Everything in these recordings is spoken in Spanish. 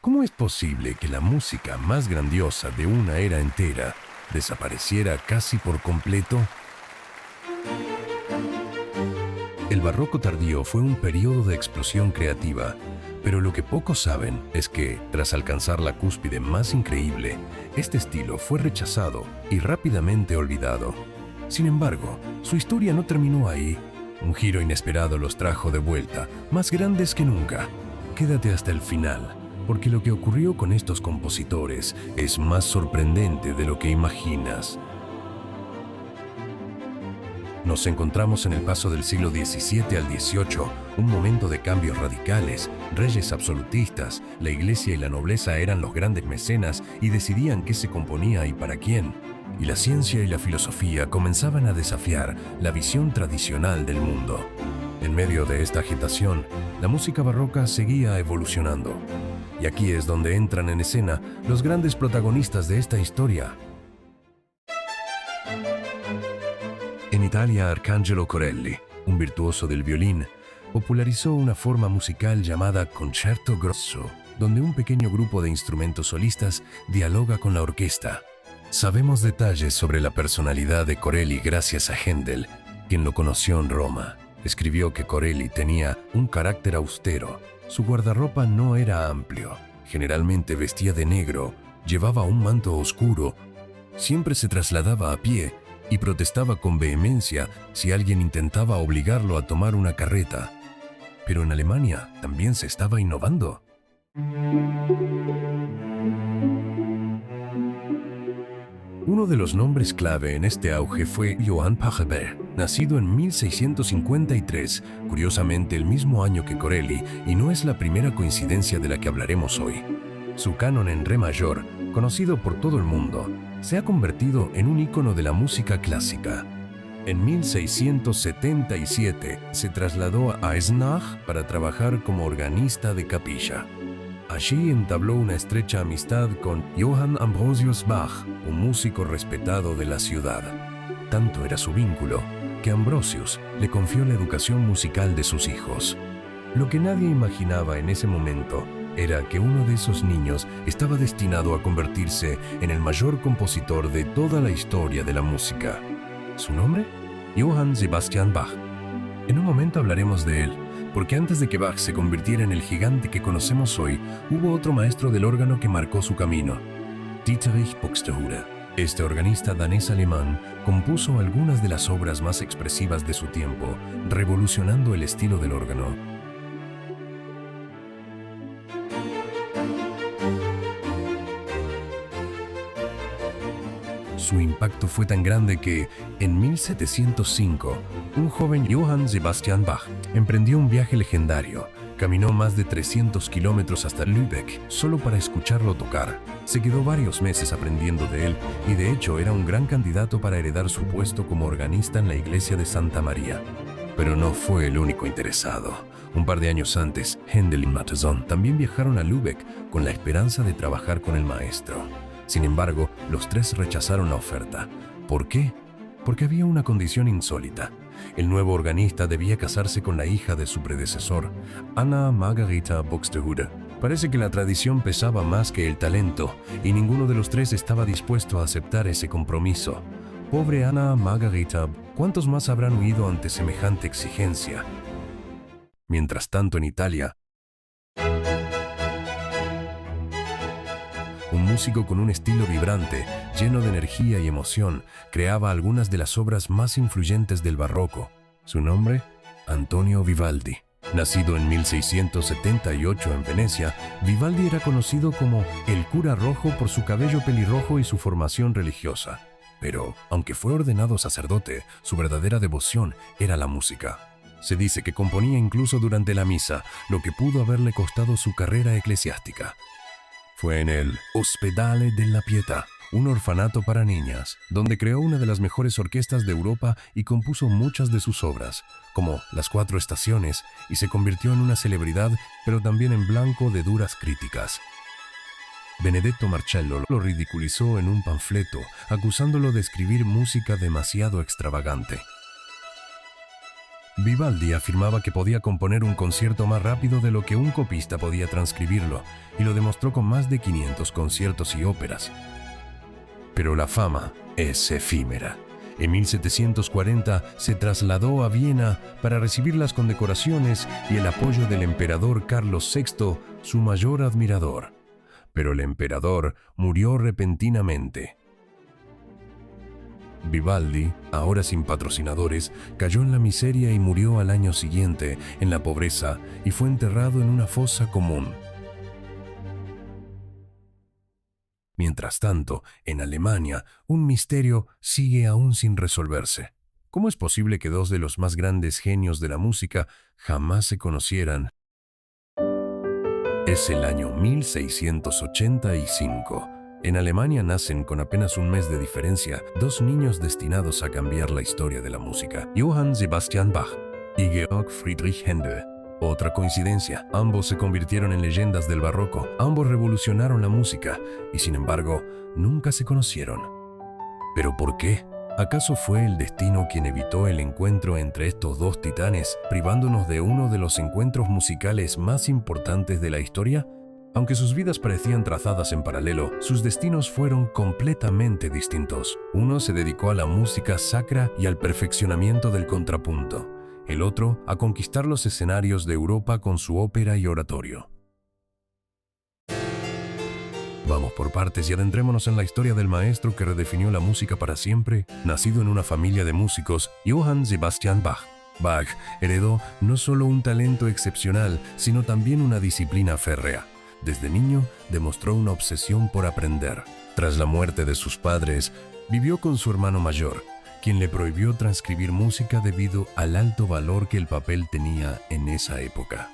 ¿Cómo es posible que la música más grandiosa de una era entera desapareciera casi por completo? El barroco tardío fue un periodo de explosión creativa, pero lo que pocos saben es que, tras alcanzar la cúspide más increíble, este estilo fue rechazado y rápidamente olvidado. Sin embargo, su historia no terminó ahí. Un giro inesperado los trajo de vuelta, más grandes que nunca. Quédate hasta el final, porque lo que ocurrió con estos compositores es más sorprendente de lo que imaginas. Nos encontramos en el paso del siglo XVII al XVIII, un momento de cambios radicales, reyes absolutistas, la iglesia y la nobleza eran los grandes mecenas y decidían qué se componía y para quién. Y la ciencia y la filosofía comenzaban a desafiar la visión tradicional del mundo. En medio de esta agitación, la música barroca seguía evolucionando. Y aquí es donde entran en escena los grandes protagonistas de esta historia. En Italia, Arcangelo Corelli, un virtuoso del violín, popularizó una forma musical llamada concerto grosso, donde un pequeño grupo de instrumentos solistas dialoga con la orquesta. Sabemos detalles sobre la personalidad de Corelli gracias a Händel, quien lo conoció en Roma. Escribió que Corelli tenía un carácter austero. Su guardarropa no era amplio. Generalmente vestía de negro, llevaba un manto oscuro, siempre se trasladaba a pie y protestaba con vehemencia si alguien intentaba obligarlo a tomar una carreta. Pero en Alemania también se estaba innovando. Uno de los nombres clave en este auge fue Johann Pachelbel, nacido en 1653, curiosamente el mismo año que Corelli, y no es la primera coincidencia de la que hablaremos hoy. Su canon en re mayor, conocido por todo el mundo, se ha convertido en un ícono de la música clásica. En 1677 se trasladó a Eisenach para trabajar como organista de capilla. Allí entabló una estrecha amistad con Johann Ambrosius Bach, un músico respetado de la ciudad. Tanto era su vínculo que Ambrosius le confió la educación musical de sus hijos. Lo que nadie imaginaba en ese momento era que uno de esos niños estaba destinado a convertirse en el mayor compositor de toda la historia de la música. ¿Su nombre? Johann Sebastian Bach. En un momento hablaremos de él, porque antes de que Bach se convirtiera en el gigante que conocemos hoy, hubo otro maestro del órgano que marcó su camino, Dietrich Buxtehude. Este organista danés-alemán compuso algunas de las obras más expresivas de su tiempo, revolucionando el estilo del órgano. Su impacto fue tan grande que, en 1705, un joven Johann Sebastian Bach emprendió un viaje legendario. Caminó más de 300 kilómetros hasta Lübeck solo para escucharlo tocar. Se quedó varios meses aprendiendo de él y de hecho era un gran candidato para heredar su puesto como organista en la iglesia de Santa María. Pero no fue el único interesado. Un par de años antes, Händel y Mattheson también viajaron a Lübeck con la esperanza de trabajar con el maestro. Sin embargo, los tres rechazaron la oferta. ¿Por qué? Porque había una condición insólita. El nuevo organista debía casarse con la hija de su predecesor, Anna Margarita Buxtehude. Parece que la tradición pesaba más que el talento, y ninguno de los tres estaba dispuesto a aceptar ese compromiso. Pobre Anna Margarita, ¿cuántos más habrán huido ante semejante exigencia? Mientras tanto, en Italia, un músico con un estilo vibrante, lleno de energía y emoción, creaba algunas de las obras más influyentes del barroco. Su nombre, Antonio Vivaldi. Nacido en 1678 en Venecia, Vivaldi era conocido como el cura rojo por su cabello pelirrojo y su formación religiosa. Pero, aunque fue ordenado sacerdote, su verdadera devoción era la música. Se dice que componía incluso durante la misa, lo que pudo haberle costado su carrera eclesiástica. Fue en el Ospedale della Pietà, un orfanato para niñas, donde creó una de las mejores orquestas de Europa y compuso muchas de sus obras, como Las Cuatro Estaciones, y se convirtió en una celebridad, pero también en blanco de duras críticas. Benedetto Marcello lo ridiculizó en un panfleto, acusándolo de escribir música demasiado extravagante. Vivaldi afirmaba que podía componer un concierto más rápido de lo que un copista podía transcribirlo, y lo demostró con más de 500 conciertos y óperas. Pero la fama es efímera. En 1740 se trasladó a Viena para recibir las condecoraciones y el apoyo del emperador Carlos VI, su mayor admirador. Pero el emperador murió repentinamente. Vivaldi, ahora sin patrocinadores, cayó en la miseria y murió al año siguiente en la pobreza y fue enterrado en una fosa común. Mientras tanto, en Alemania, un misterio sigue aún sin resolverse. ¿Cómo es posible que dos de los más grandes genios de la música jamás se conocieran? Es el año 1685. En Alemania nacen con apenas un mes de diferencia dos niños destinados a cambiar la historia de la música, Johann Sebastian Bach y Georg Friedrich Händel. Otra coincidencia, ambos se convirtieron en leyendas del barroco, ambos revolucionaron la música y sin embargo nunca se conocieron. ¿Pero por qué? ¿Acaso fue el destino quien evitó el encuentro entre estos dos titanes, privándonos de uno de los encuentros musicales más importantes de la historia? Aunque sus vidas parecían trazadas en paralelo, sus destinos fueron completamente distintos. Uno se dedicó a la música sacra y al perfeccionamiento del contrapunto. El otro a conquistar los escenarios de Europa con su ópera y oratorio. Vamos por partes y adentrémonos en la historia del maestro que redefinió la música para siempre, nacido en una familia de músicos, Johann Sebastian Bach. Bach heredó no solo un talento excepcional, sino también una disciplina férrea. Desde niño demostró una obsesión por aprender. Tras la muerte de sus padres, vivió con su hermano mayor, quien le prohibió transcribir música debido al alto valor que el papel tenía en esa época.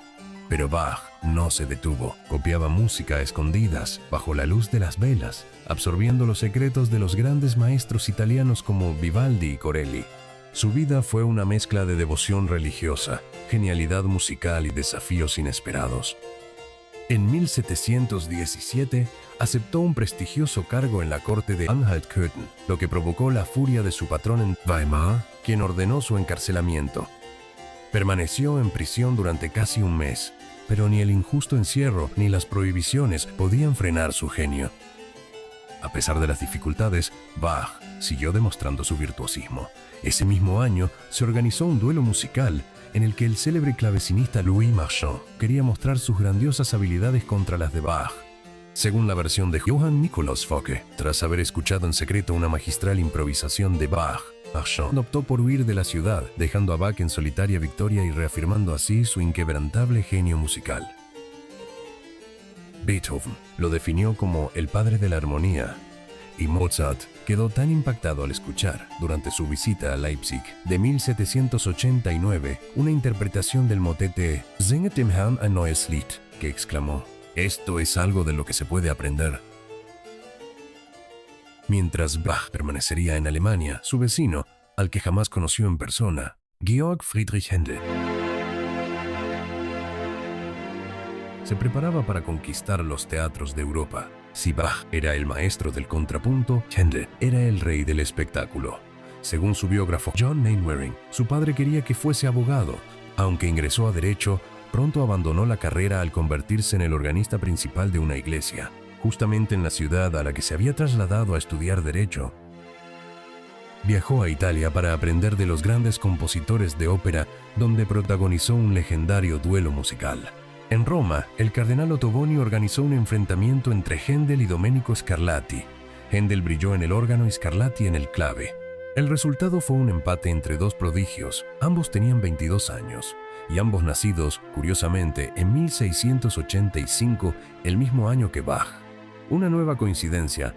Pero Bach no se detuvo. Copiaba música a escondidas, bajo la luz de las velas, absorbiendo los secretos de los grandes maestros italianos como Vivaldi y Corelli. Su vida fue una mezcla de devoción religiosa, genialidad musical y desafíos inesperados. En 1717, aceptó un prestigioso cargo en la corte de Anhalt-Köthen, lo que provocó la furia de su patrón en Weimar, quien ordenó su encarcelamiento. Permaneció en prisión durante casi un mes, pero ni el injusto encierro ni las prohibiciones podían frenar su genio. A pesar de las dificultades, Bach siguió demostrando su virtuosismo. Ese mismo año se organizó un duelo musical en el que el célebre clavecinista Louis Marchand quería mostrar sus grandiosas habilidades contra las de Bach. Según la versión de Johann Nikolaus Focke, tras haber escuchado en secreto una magistral improvisación de Bach, Marchand optó por huir de la ciudad, dejando a Bach en solitaria victoria y reafirmando así su inquebrantable genio musical. Beethoven lo definió como el padre de la armonía, y Mozart quedó tan impactado al escuchar, durante su visita a Leipzig de 1789, una interpretación del motete Singet dem Herrn ein neues Lied, que exclamó: «Esto es algo de lo que se puede aprender». Mientras Bach permanecería en Alemania, su vecino, al que jamás conoció en persona, Georg Friedrich Händel, se preparaba para conquistar los teatros de Europa. Si Bach era el maestro del contrapunto, Händel era el rey del espectáculo. Según su biógrafo John Mainwaring, su padre quería que fuese abogado. Aunque ingresó a Derecho, pronto abandonó la carrera al convertirse en el organista principal de una iglesia, justamente en la ciudad a la que se había trasladado a estudiar Derecho. Viajó a Italia para aprender de los grandes compositores de ópera, donde protagonizó un legendario duelo musical. En Roma, el cardenal Ottoboni organizó un enfrentamiento entre Händel y Domenico Scarlatti. Händel brilló en el órgano y Scarlatti en el clave. El resultado fue un empate entre dos prodigios. Ambos tenían 22 años, y ambos nacidos, curiosamente, en 1685, el mismo año que Bach. Una nueva coincidencia.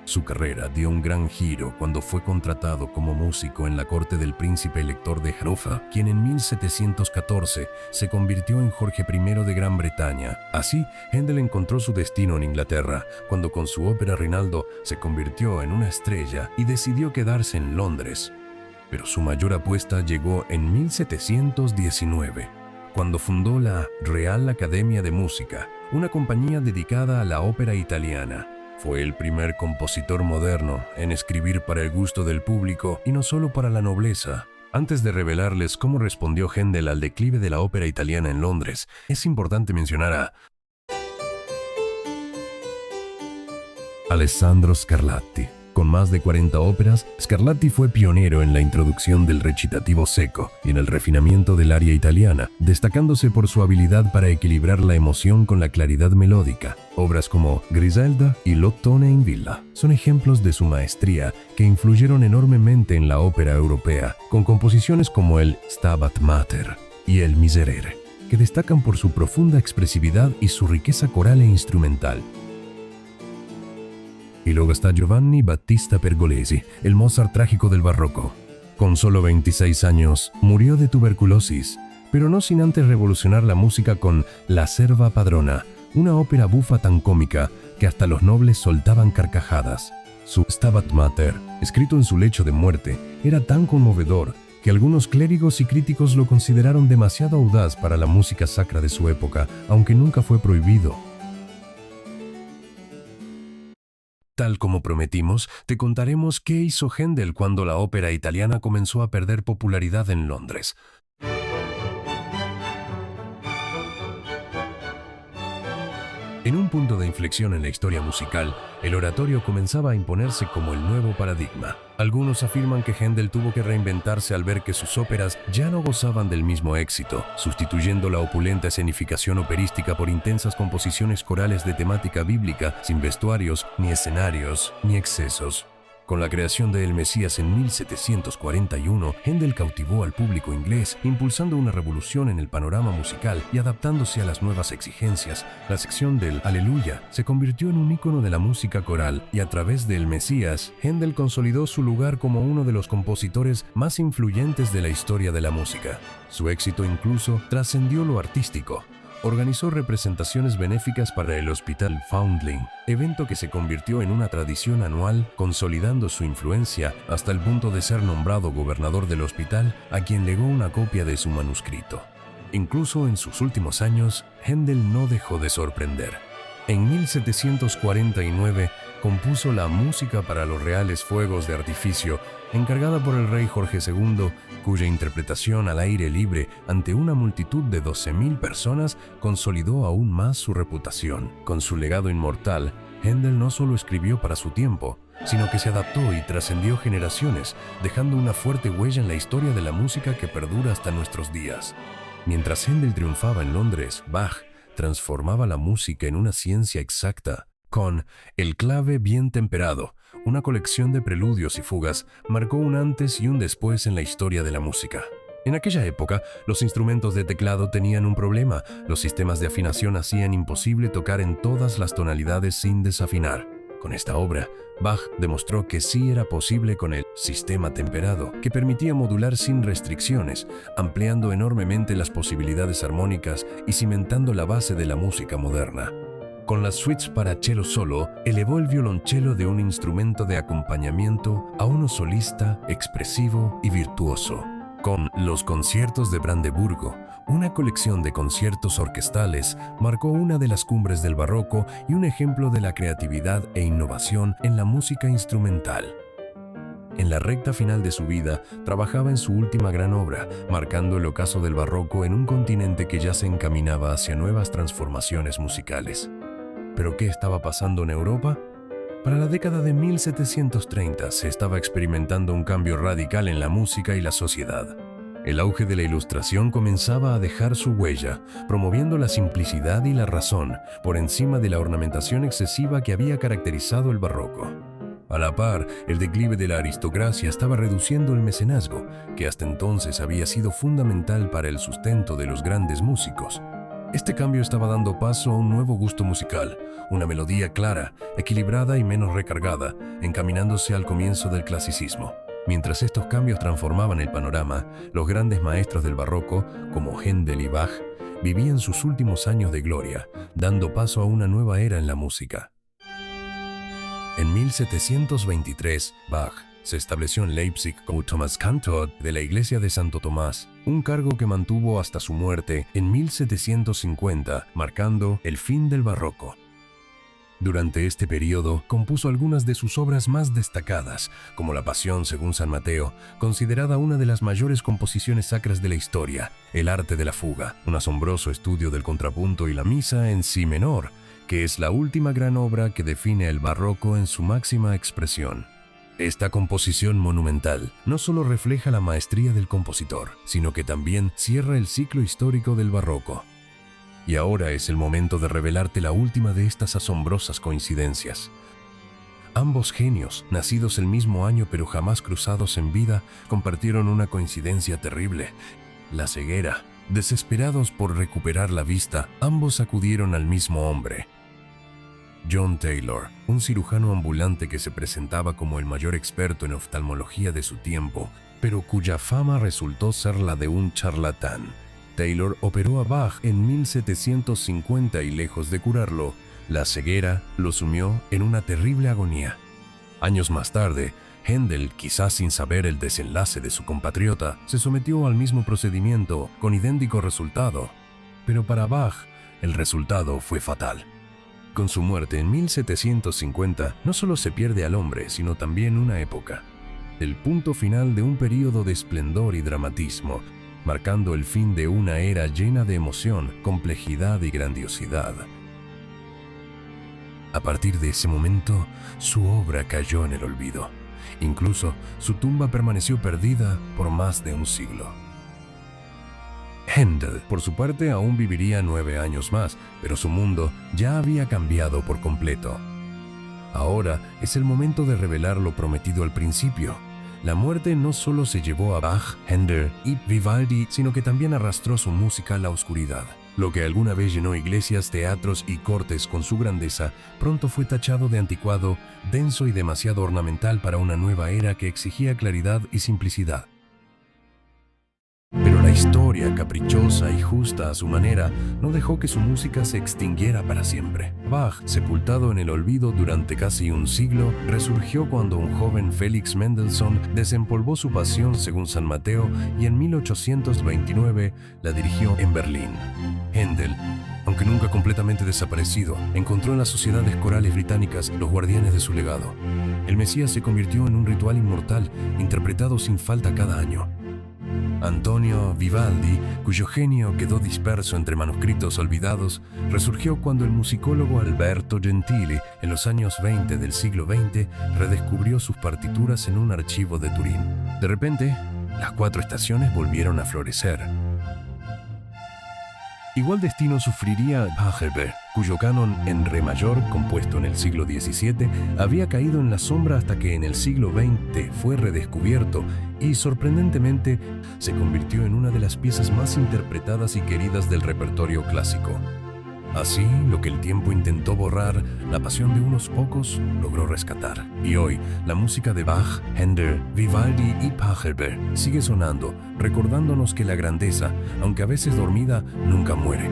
Su carrera dio un gran giro cuando fue contratado como músico en la corte del príncipe elector de Hannover, quien en 1714 se convirtió en Jorge I de Gran Bretaña. Así, Händel encontró su destino en Inglaterra, cuando con su ópera Rinaldo se convirtió en una estrella y decidió quedarse en Londres. Pero su mayor apuesta llegó en 1719, cuando fundó la Real Academia de Música, una compañía dedicada a la ópera italiana. Fue el primer compositor moderno en escribir para el gusto del público y no solo para la nobleza. Antes de revelarles cómo respondió Händel al declive de la ópera italiana en Londres, es importante mencionar a Alessandro Scarlatti. Con más de 40 óperas, Scarlatti fue pionero en la introducción del recitativo secco y en el refinamiento del aria italiana, destacándose por su habilidad para equilibrar la emoción con la claridad melódica. Obras como Griselda y L'Ottone in Villa son ejemplos de su maestría que influyeron enormemente en la ópera europea, con composiciones como el Stabat Mater y el Miserere, que destacan por su profunda expresividad y su riqueza coral e instrumental. Y luego está Giovanni Battista Pergolesi, el Mozart trágico del barroco. Con solo 26 años, murió de tuberculosis, pero no sin antes revolucionar la música con La Serva Padrona, una ópera bufa tan cómica que hasta los nobles soltaban carcajadas. Su Stabat Mater, escrito en su lecho de muerte, era tan conmovedor que algunos clérigos y críticos lo consideraron demasiado audaz para la música sacra de su época, aunque nunca fue prohibido. Tal como prometimos, te contaremos qué hizo Händel cuando la ópera italiana comenzó a perder popularidad en Londres. En un punto de inflexión en la historia musical, el oratorio comenzaba a imponerse como el nuevo paradigma. Algunos afirman que Händel tuvo que reinventarse al ver que sus óperas ya no gozaban del mismo éxito, sustituyendo la opulenta escenificación operística por intensas composiciones corales de temática bíblica, sin vestuarios, ni escenarios, ni excesos. Con la creación de El Mesías en 1741, Händel cautivó al público inglés, impulsando una revolución en el panorama musical y adaptándose a las nuevas exigencias. La sección del Aleluya se convirtió en un ícono de la música coral y a través de El Mesías, Händel consolidó su lugar como uno de los compositores más influyentes de la historia de la música. Su éxito incluso trascendió lo artístico. Organizó representaciones benéficas para el Hospital Foundling, evento que se convirtió en una tradición anual, consolidando su influencia hasta el punto de ser nombrado gobernador del hospital, a quien legó una copia de su manuscrito. Incluso en sus últimos años, Händel no dejó de sorprender. En 1749 compuso la música para los reales fuegos de artificio, encargada por el rey Jorge II, cuya interpretación al aire libre ante una multitud de 12.000 personas consolidó aún más su reputación. Con su legado inmortal, Händel no solo escribió para su tiempo, sino que se adaptó y trascendió generaciones, dejando una fuerte huella en la historia de la música que perdura hasta nuestros días. Mientras Händel triunfaba en Londres, Bach transformaba la música en una ciencia exacta. Con El clave bien temperado, una colección de preludios y fugas, marcó un antes y un después en la historia de la música. En aquella época, los instrumentos de teclado tenían un problema. Los sistemas de afinación hacían imposible tocar en todas las tonalidades sin desafinar. Con esta obra, Bach demostró que sí era posible con el sistema temperado, que permitía modular sin restricciones, ampliando enormemente las posibilidades armónicas y cimentando la base de la música moderna. Con las suites para cello solo, elevó el violonchelo de un instrumento de acompañamiento a uno solista, expresivo y virtuoso. Con los conciertos de Brandeburgo, una colección de conciertos orquestales, marcó una de las cumbres del barroco y un ejemplo de la creatividad e innovación en la música instrumental. En la recta final de su vida, trabajaba en su última gran obra, marcando el ocaso del barroco en un continente que ya se encaminaba hacia nuevas transformaciones musicales. ¿Pero qué estaba pasando en Europa? Para la década de 1730 se estaba experimentando un cambio radical en la música y la sociedad. El auge de la Ilustración comenzaba a dejar su huella, promoviendo la simplicidad y la razón, por encima de la ornamentación excesiva que había caracterizado el barroco. A la par, el declive de la aristocracia estaba reduciendo el mecenazgo, que hasta entonces había sido fundamental para el sustento de los grandes músicos. Este cambio estaba dando paso a un nuevo gusto musical, una melodía clara, equilibrada y menos recargada, encaminándose al comienzo del clasicismo. Mientras estos cambios transformaban el panorama, los grandes maestros del barroco, como Händel y Bach, vivían sus últimos años de gloria, dando paso a una nueva era en la música. En 1723, Bach se estableció en Leipzig como Thomas Cantor de la Iglesia de Santo Tomás, un cargo que mantuvo hasta su muerte en 1750, marcando el fin del barroco. Durante este periodo compuso algunas de sus obras más destacadas, como La Pasión según San Mateo, considerada una de las mayores composiciones sacras de la historia, El arte de la fuga, un asombroso estudio del contrapunto y la misa en si menor, que es la última gran obra que define el barroco en su máxima expresión. Esta composición monumental no solo refleja la maestría del compositor, sino que también cierra el ciclo histórico del barroco. Y ahora es el momento de revelarte la última de estas asombrosas coincidencias. Ambos genios, nacidos el mismo año pero jamás cruzados en vida, compartieron una coincidencia terrible: la ceguera. Desesperados por recuperar la vista, ambos acudieron al mismo hombre. John Taylor, un cirujano ambulante que se presentaba como el mayor experto en oftalmología de su tiempo, pero cuya fama resultó ser la de un charlatán. Taylor operó a Bach en 1750 y lejos de curarlo, la ceguera lo sumió en una terrible agonía. Años más tarde, Händel, quizás sin saber el desenlace de su compatriota, se sometió al mismo procedimiento con idéntico resultado. Pero para Bach, el resultado fue fatal. Con su muerte en 1750, no solo se pierde al hombre, sino también una época. El punto final de un período de esplendor y dramatismo, marcando el fin de una era llena de emoción, complejidad y grandiosidad. A partir de ese momento, su obra cayó en el olvido. Incluso su tumba permaneció perdida por más de un siglo. Händel, por su parte, aún viviría 9 años más, pero su mundo ya había cambiado por completo. Ahora es el momento de revelar lo prometido al principio. La muerte no solo se llevó a Bach, Händel y Vivaldi, sino que también arrastró su música a la oscuridad. Lo que alguna vez llenó iglesias, teatros y cortes con su grandeza, pronto fue tachado de anticuado, denso y demasiado ornamental para una nueva era que exigía claridad y simplicidad. Pero la historia, caprichosa y justa a su manera, no dejó que su música se extinguiera para siempre. Bach, sepultado en el olvido durante casi un siglo, resurgió cuando un joven Felix Mendelssohn desempolvó su Pasión según San Mateo y en 1829 la dirigió en Berlín. Händel, aunque nunca completamente desaparecido, encontró en las sociedades corales británicas los guardianes de su legado. El Mesías se convirtió en un ritual inmortal, interpretado sin falta cada año. Antonio Vivaldi, cuyo genio quedó disperso entre manuscritos olvidados, resurgió cuando el musicólogo Alberto Gentili, en los años 20 del siglo XX, redescubrió sus partituras en un archivo de Turín. De repente, las 4 estaciones volvieron a florecer. Igual destino sufriría Pachelbel, cuyo canon en re mayor, compuesto en el siglo XVII, había caído en la sombra hasta que en el siglo XX fue redescubierto y, sorprendentemente, se convirtió en una de las piezas más interpretadas y queridas del repertorio clásico. Así, lo que el tiempo intentó borrar, la pasión de unos pocos logró rescatar. Y hoy, la música de Bach, Händel, Vivaldi y Pachelbel sigue sonando, recordándonos que la grandeza, aunque a veces dormida, nunca muere.